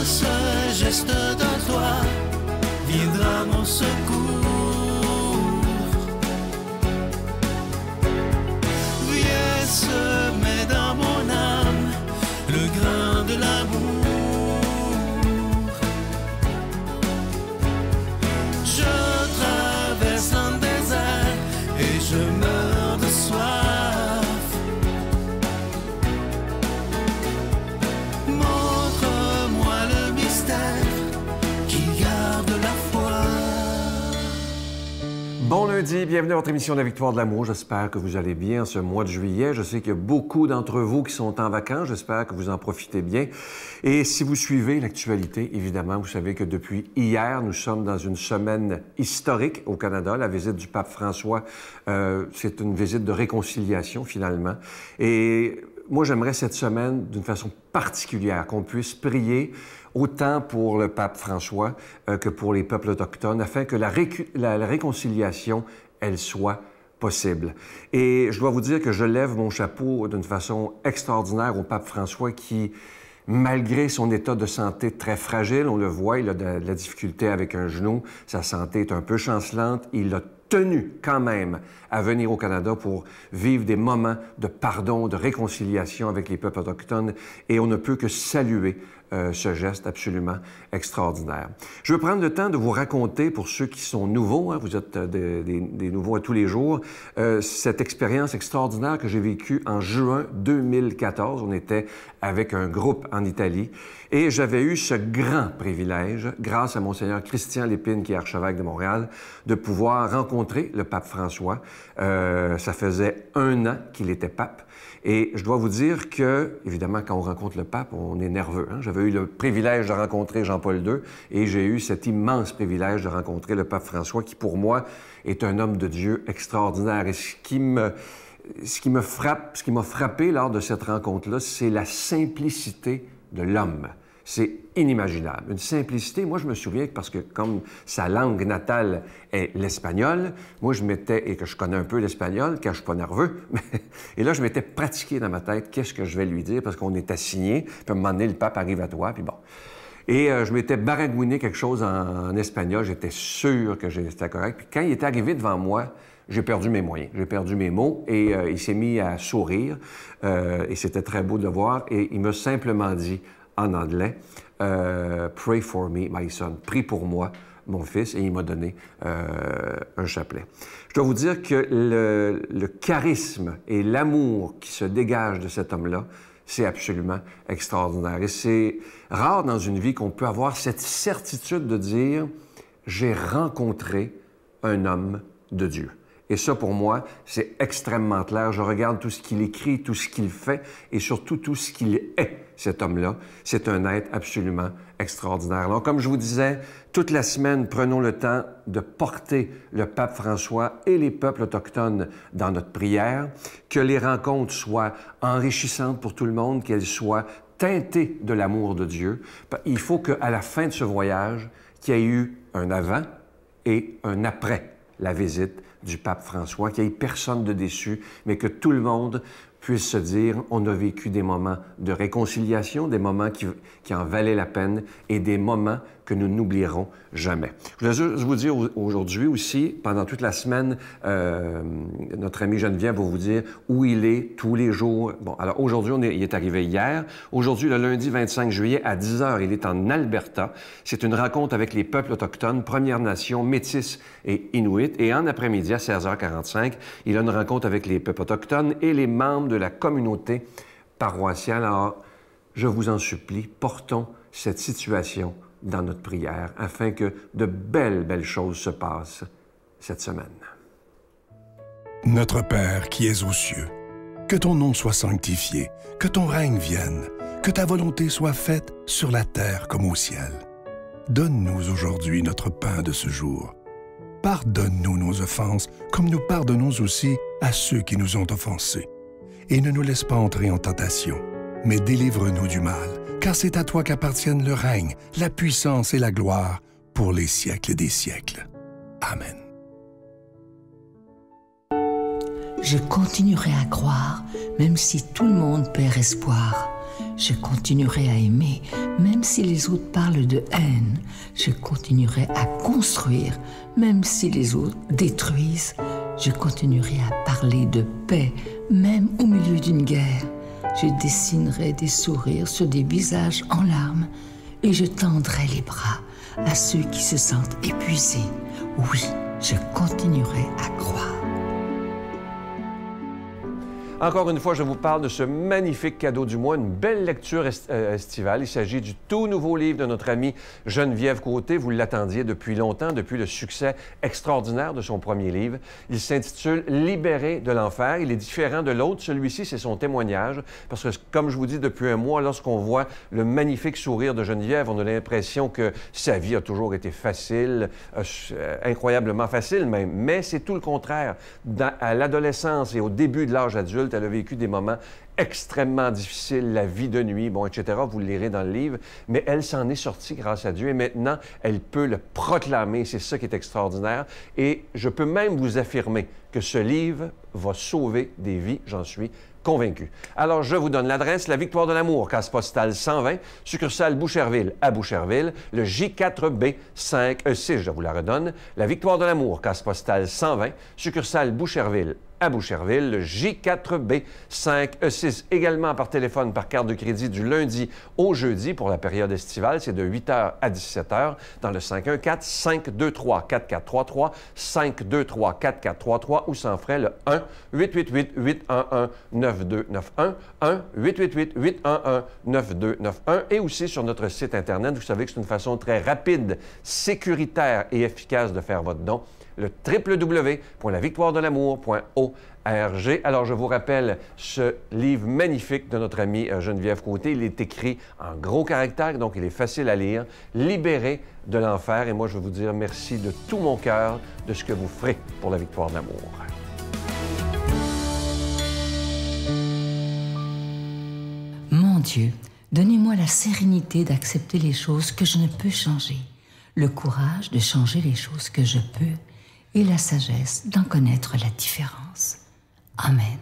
seul geste de toi viendra mon secours. Viens semer dans mon âme le grain de l'amour. Je traverse un désert et je meurs de soif. Montre-moi le mystère qui garde la foi. Bon lundi, bienvenue à votre émission de la Victoire de l'amour. J'espère que vous allez bien ce mois de juillet. Je sais qu'il y a beaucoup d'entre vous qui sont en vacances. J'espère que vous en profitez bien. Et si vous suivez l'actualité, évidemment, vous savez que depuis hier, nous sommes dans une semaine historique au Canada. La visite du pape François, c'est une visite de réconciliation, finalement. Et moi, j'aimerais cette semaine, d'une façon particulière, qu'on puisse prier autant pour le pape François que pour les peuples autochtones, afin que la réconciliation, elle soit possible. Et je dois vous dire que je lève mon chapeau d'une façon extraordinaire au pape François qui, malgré son état de santé très fragile, on le voit, il a de la difficulté avec un genou, sa santé est un peu chancelante, il a tenu quand même à venir au Canada pour vivre des moments de pardon, de réconciliation avec les peuples autochtones, et on ne peut que saluer ce geste absolument extraordinaire. Je veux prendre le temps de vous raconter, pour ceux qui sont nouveaux, hein, vous êtes des nouveaux à tous les jours, cette expérience extraordinaire que j'ai vécue en juin 2014. On était avec un groupe en Italie et j'avais eu ce grand privilège, grâce à Monseigneur Christian Lépine, qui est archevêque de Montréal, de pouvoir rencontrer le pape François. Ça faisait 1 an qu'il était pape. Et je dois vous dire que, évidemment, quand on rencontre le pape, on est nerveux. Hein? J'avais eu le privilège de rencontrer Jean-Paul II et j'ai eu cet immense privilège de rencontrer le pape François, qui, pour moi, est un homme de Dieu extraordinaire. Et ce qui m'a frappé lors de cette rencontre-là, c'est la simplicité de l'homme. C'est inimaginable. Une simplicité, moi je me souviens, parce que comme sa langue natale est l'espagnol, moi je m'étais, et que je connais un peu l'espagnol, quand je suis pas nerveux, et là je m'étais pratiqué dans ma tête qu'est-ce que je vais lui dire, parce qu'on est assigné, puis à un moment donné, le pape arrive à toi, puis bon. Et je m'étais baragouiné quelque chose en espagnol, j'étais sûr que c'était correct. Puis quand il est arrivé devant moi, j'ai perdu mes moyens, j'ai perdu mes mots, et il s'est mis à sourire, et c'était très beau de le voir, et il m'a simplement dit, en anglais, « Pray for me, my son ». « Prie pour moi, mon fils », et il m'a donné un chapelet. Je dois vous dire que le charisme et l'amour qui se dégagent de cet homme-là, c'est absolument extraordinaire. Et c'est rare dans une vie qu'on peut avoir cette certitude de dire « J'ai rencontré un homme de Dieu ». Et ça, pour moi, c'est extrêmement clair. Je regarde tout ce qu'il écrit, tout ce qu'il fait et surtout tout ce qu'il est, cet homme-là. C'est un être absolument extraordinaire. Alors, comme je vous disais, toute la semaine, prenons le temps de porter le pape François et les peuples autochtones dans notre prière, que les rencontres soient enrichissantes pour tout le monde, qu'elles soient teintées de l'amour de Dieu. Il faut qu'à la fin de ce voyage, qu'il y ait eu un avant et un après la visite du pape François, qu'il n'y ait personne de déçu, mais que tout le monde puisse se dire on a vécu des moments de réconciliation, des moments qui en valaient la peine et des moments que nous n'oublierons jamais. Je voulais juste vous dire aujourd'hui aussi, pendant toute la semaine, notre ami Geneviève va vous dire où il est tous les jours. Bon, alors aujourd'hui, il est arrivé hier. Aujourd'hui, le lundi 25 juillet à 10 h, il est en Alberta. C'est une rencontre avec les peuples autochtones, Premières Nations, Métis et Inuit. Et en après-midi, à 16h45, il a une rencontre avec les peuples autochtones et les membres de la communauté paroissiale. Alors, je vous en supplie, portons cette situation dans notre prière, afin que de belles choses se passent cette semaine. Notre Père qui es aux cieux, que ton nom soit sanctifié, que ton règne vienne, que ta volonté soit faite sur la terre comme au ciel. Donne-nous aujourd'hui notre pain de ce jour. Pardonne-nous nos offenses, comme nous pardonnons aussi à ceux qui nous ont offensés. Et ne nous laisse pas entrer en tentation, mais délivre-nous du mal, car c'est à toi qu'appartiennent le règne, la puissance et la gloire pour les siècles des siècles. Amen. Je continuerai à croire, même si tout le monde perd espoir. Je continuerai à aimer, même si les autres parlent de haine. Je continuerai à construire, même si les autres détruisent. Je continuerai à parler de paix, même au milieu d'une guerre. Je dessinerai des sourires sur des visages en larmes et je tendrai les bras à ceux qui se sentent épuisés. Oui, je continuerai à croire. Encore une fois, je vous parle de ce magnifique cadeau du mois, une belle lecture estivale. Il s'agit du tout nouveau livre de notre amie Geneviève Côté. Vous l'attendiez depuis longtemps, depuis le succès extraordinaire de son premier livre. Il s'intitule « Libéré de l'enfer ». Il est différent de l'autre. Celui-ci, c'est son témoignage. Parce que, comme je vous dis depuis un mois, lorsqu'on voit le magnifique sourire de Geneviève, on a l'impression que sa vie a toujours été facile, incroyablement facile même. Mais c'est tout le contraire. À l'adolescence et au début de l'âge adulte, elle a vécu des moments extrêmement difficiles, la vie de nuit, bon, etc. Vous le lirez dans le livre. Mais elle s'en est sortie grâce à Dieu et maintenant, elle peut le proclamer. C'est ça qui est extraordinaire. Et je peux même vous affirmer que ce livre va sauver des vies, j'en suis convaincu. Alors, je vous donne l'adresse, la Victoire de l'amour, case postale 120, succursale Boucherville à Boucherville, le J4B 5E6, je vous la redonne, la Victoire de l'amour, case postale 120, succursale Boucherville à Boucherville, le J4B 5E6, également par téléphone, par carte de crédit du lundi au jeudi pour la période estivale, c'est de 8h à 17h dans le 514-523-4433, 523-4433 ou sans frais le 1-888-811-9291, 1-888-811-9291 et aussi sur notre site Internet. Vous savez que c'est une façon très rapide, sécuritaire et efficace de faire votre don, le www.lavictoiredelamour.org. Alors, je vous rappelle ce livre magnifique de notre amie Geneviève Côté. Il est écrit en gros caractères, donc il est facile à lire. Libéré de l'enfer. Et moi, je veux vous dire merci de tout mon cœur de ce que vous ferez pour la victoire de l'amour. Mon Dieu, donnez-moi la sérénité d'accepter les choses que je ne peux changer, le courage de changer les choses que je peux et la sagesse d'en connaître la différence. Amen.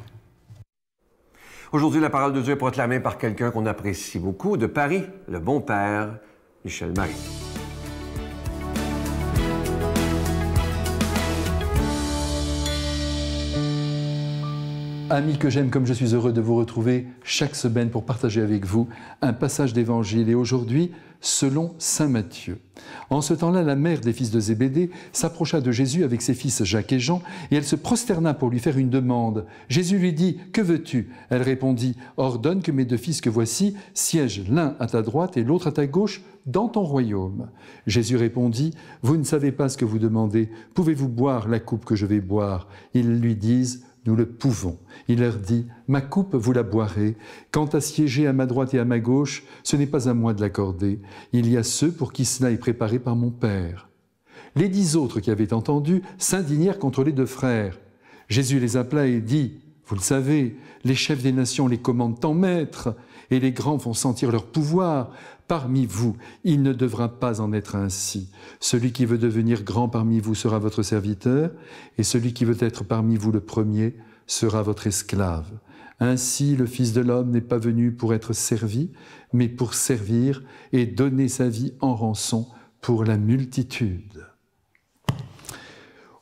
Aujourd'hui, la parole de Dieu est proclamée par quelqu'un qu'on apprécie beaucoup, de Paris, le bon père, Michel Marie. Amis que j'aime comme je suis heureux de vous retrouver chaque semaine pour partager avec vous un passage d'Évangile. Et aujourd'hui, selon saint Matthieu. En ce temps-là, la mère des fils de Zébédée s'approcha de Jésus avec ses fils Jacques et Jean, et elle se prosterna pour lui faire une demande. Jésus lui dit « Que veux-tu » Elle répondit « Ordonne que mes deux fils que voici siègent l'un à ta droite et l'autre à ta gauche dans ton royaume. » Jésus répondit « Vous ne savez pas ce que vous demandez. Pouvez-vous boire la coupe que je vais boire ?» Ils lui disent « Nous le pouvons. » Il leur dit « Ma coupe, vous la boirez. Quant à siéger à ma droite et à ma gauche, ce n'est pas à moi de l'accorder. Il y a ceux pour qui cela est préparé par mon Père. » Les 10 autres qui avaient entendu s'indignèrent contre les deux frères. Jésus les appela et dit « Vous le savez, les chefs des nations les commandent en maître, et les grands font sentir leur pouvoir. Parmi vous, il ne devra pas en être ainsi. Celui qui veut devenir grand parmi vous sera votre serviteur, et celui qui veut être parmi vous le premier sera votre esclave. Ainsi, le Fils de l'homme n'est pas venu pour être servi, mais pour servir et donner sa vie en rançon pour la multitude. »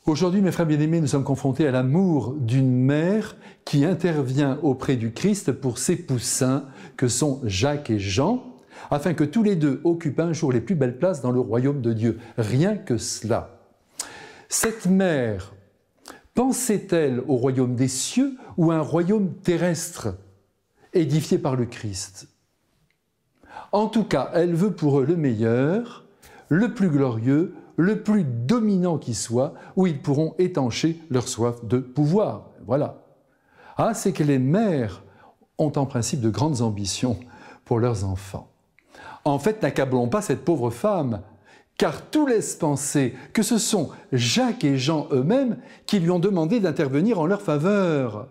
Aujourd'hui, mes frères bien-aimés, nous sommes confrontés à l'amour d'une mère qui intervient auprès du Christ pour ses poussins, que sont Jacques et Jean, afin que tous les deux occupent un jour les plus belles places dans le royaume de Dieu. Rien que cela. Cette mère pensait-elle au royaume des cieux ou à un royaume terrestre édifié par le Christ? En tout cas, elle veut pour eux le meilleur, le plus glorieux, le plus dominant qui soit, où ils pourront étancher leur soif de pouvoir. Voilà. Ah, c'est que les mères ont en principe de grandes ambitions pour leurs enfants. En fait, n'accablons pas cette pauvre femme, car tout laisse penser que ce sont Jacques et Jean eux-mêmes qui lui ont demandé d'intervenir en leur faveur.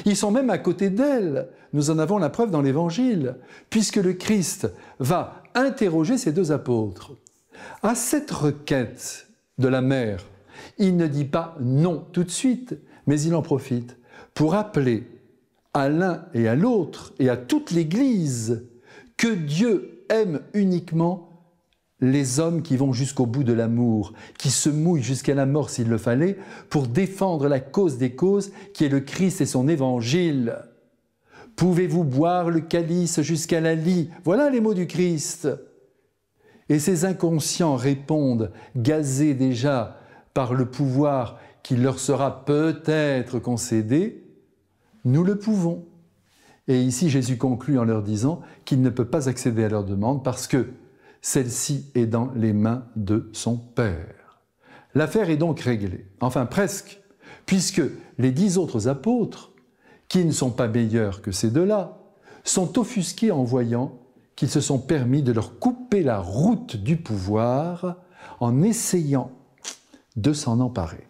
Ils sont même à côté d'elle. Nous en avons la preuve dans l'Évangile, puisque le Christ va interroger ces deux apôtres. À cette requête de la mère, il ne dit pas non tout de suite, mais il en profite pour appeler à l'un et à l'autre et à toute l'Église que Dieu aime uniquement les hommes qui vont jusqu'au bout de l'amour, qui se mouillent jusqu'à la mort s'il le fallait, pour défendre la cause des causes qui est le Christ et son évangile. Pouvez-vous boire le calice jusqu'à la lie? Voilà les mots du Christ. Et ces inconscients répondent, gazés déjà par le pouvoir qui leur sera peut-être concédé, nous le pouvons. Et ici, Jésus conclut en leur disant qu'il ne peut pas accéder à leur demande parce que celle-ci est dans les mains de son Père. L'affaire est donc réglée, enfin presque, puisque les 10 autres apôtres, qui ne sont pas meilleurs que ces deux-là, sont offusqués en voyant qu'ils se sont permis de leur couper la route du pouvoir en essayant de s'en emparer.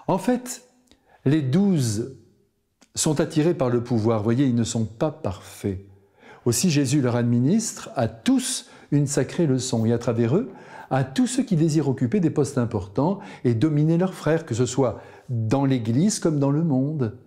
En fait, les 12 sont attirés par le pouvoir. Vous voyez, ils ne sont pas parfaits. Aussi, Jésus leur administre à tous une sacrée leçon, et à travers eux, à tous ceux qui désirent occuper des postes importants et dominer leurs frères, que ce soit dans l'Église comme dans le monde.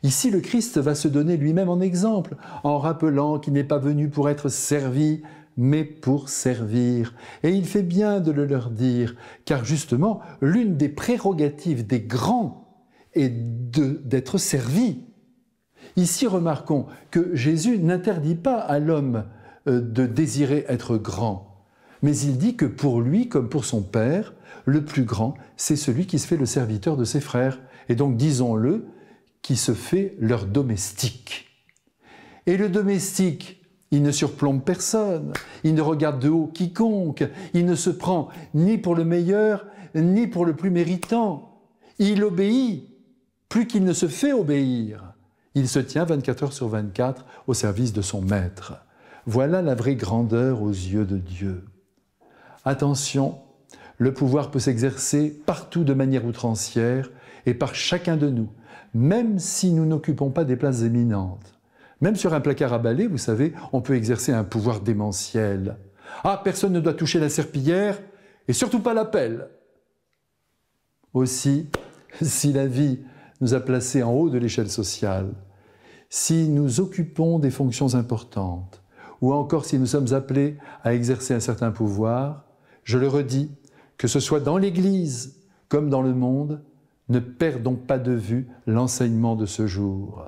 Ici, le Christ va se donner lui-même en exemple, en rappelant qu'il n'est pas venu pour être servi, mais pour servir. Et il fait bien de le leur dire, car justement, l'une des prérogatives des grands est d'être servi. Ici, remarquons que Jésus n'interdit pas à l'homme de désirer être grand, mais il dit que pour lui, comme pour son Père, le plus grand, c'est celui qui se fait le serviteur de ses frères, et donc, disons-le, qui se fait leur domestique. Et le domestique, il ne surplombe personne, il ne regarde de haut quiconque, il ne se prend ni pour le meilleur, ni pour le plus méritant. Il obéit, plus qu'il ne se fait obéir. Il se tient 24 heures sur 24 au service de son maître. Voilà la vraie grandeur aux yeux de Dieu. Attention, le pouvoir peut s'exercer partout de manière outrancière et par chacun de nous, même si nous n'occupons pas des places éminentes. Même sur un placard à balai, vous savez, on peut exercer un pouvoir démentiel. Ah, personne ne doit toucher la serpillière et surtout pas la pelle. Aussi, si la vie nous a placés en haut de l'échelle sociale, si nous occupons des fonctions importantes, ou encore si nous sommes appelés à exercer un certain pouvoir, je le redis, que ce soit dans l'Église comme dans le monde, ne perdons pas de vue l'enseignement de ce jour.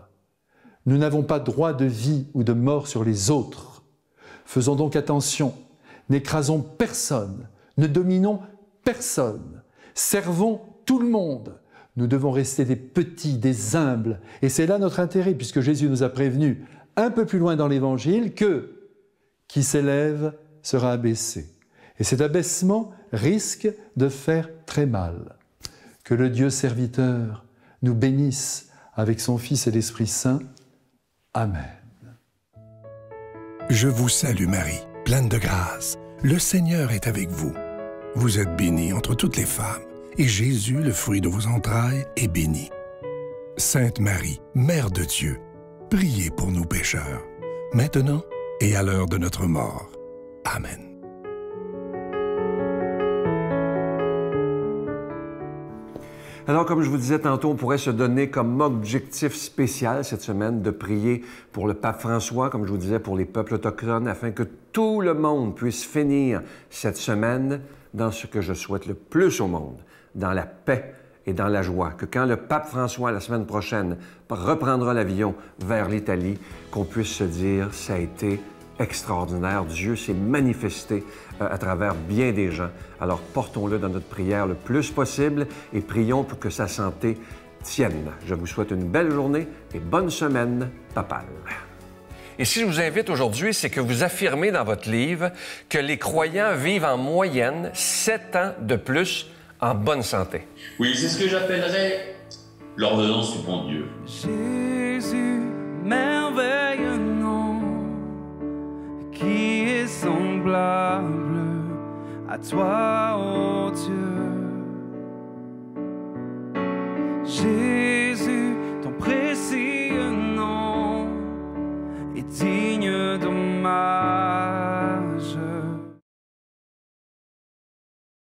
Nous n'avons pas droit de vie ou de mort sur les autres. Faisons donc attention, n'écrasons personne, ne dominons personne, servons tout le monde. Nous devons rester des petits, des humbles, et c'est là notre intérêt, puisque Jésus nous a prévenus un peu plus loin dans l'Évangile que qui s'élève sera abaissé. Et cet abaissement risque de faire très mal. Que le Dieu serviteur nous bénisse avec son Fils et l'Esprit Saint. Amen. Je vous salue Marie, pleine de grâce. Le Seigneur est avec vous. Vous êtes bénie entre toutes les femmes, et Jésus, le fruit de vos entrailles, est béni. Sainte Marie, Mère de Dieu, priez pour nous pécheurs, maintenant et à l'heure de notre mort. Amen. Alors, comme je vous disais tantôt, on pourrait se donner comme objectif spécial cette semaine de prier pour le pape François, comme je vous disais, pour les peuples autochtones, afin que tout le monde puisse finir cette semaine dans ce que je souhaite le plus au monde, dans la paix et dans la joie. Que quand le pape François, la semaine prochaine, reprendra l'avion vers l'Italie, qu'on puisse se dire « ça a été extraordinaire, Dieu s'est manifesté à travers bien des gens. » Alors portons-le dans notre prière le plus possible et prions pour que sa santé tienne. Je vous souhaite une belle journée et bonne semaine papale. Et si je vous invite aujourd'hui, c'est que vous affirmez dans votre livre que les croyants vivent en moyenne 7 ans de plus en bonne santé. Oui, c'est ce que j'appellerais l'ordonnance du bon Dieu. Jésus, merveilleux nom, qui est semblable à toi, ô Dieu. Jésus,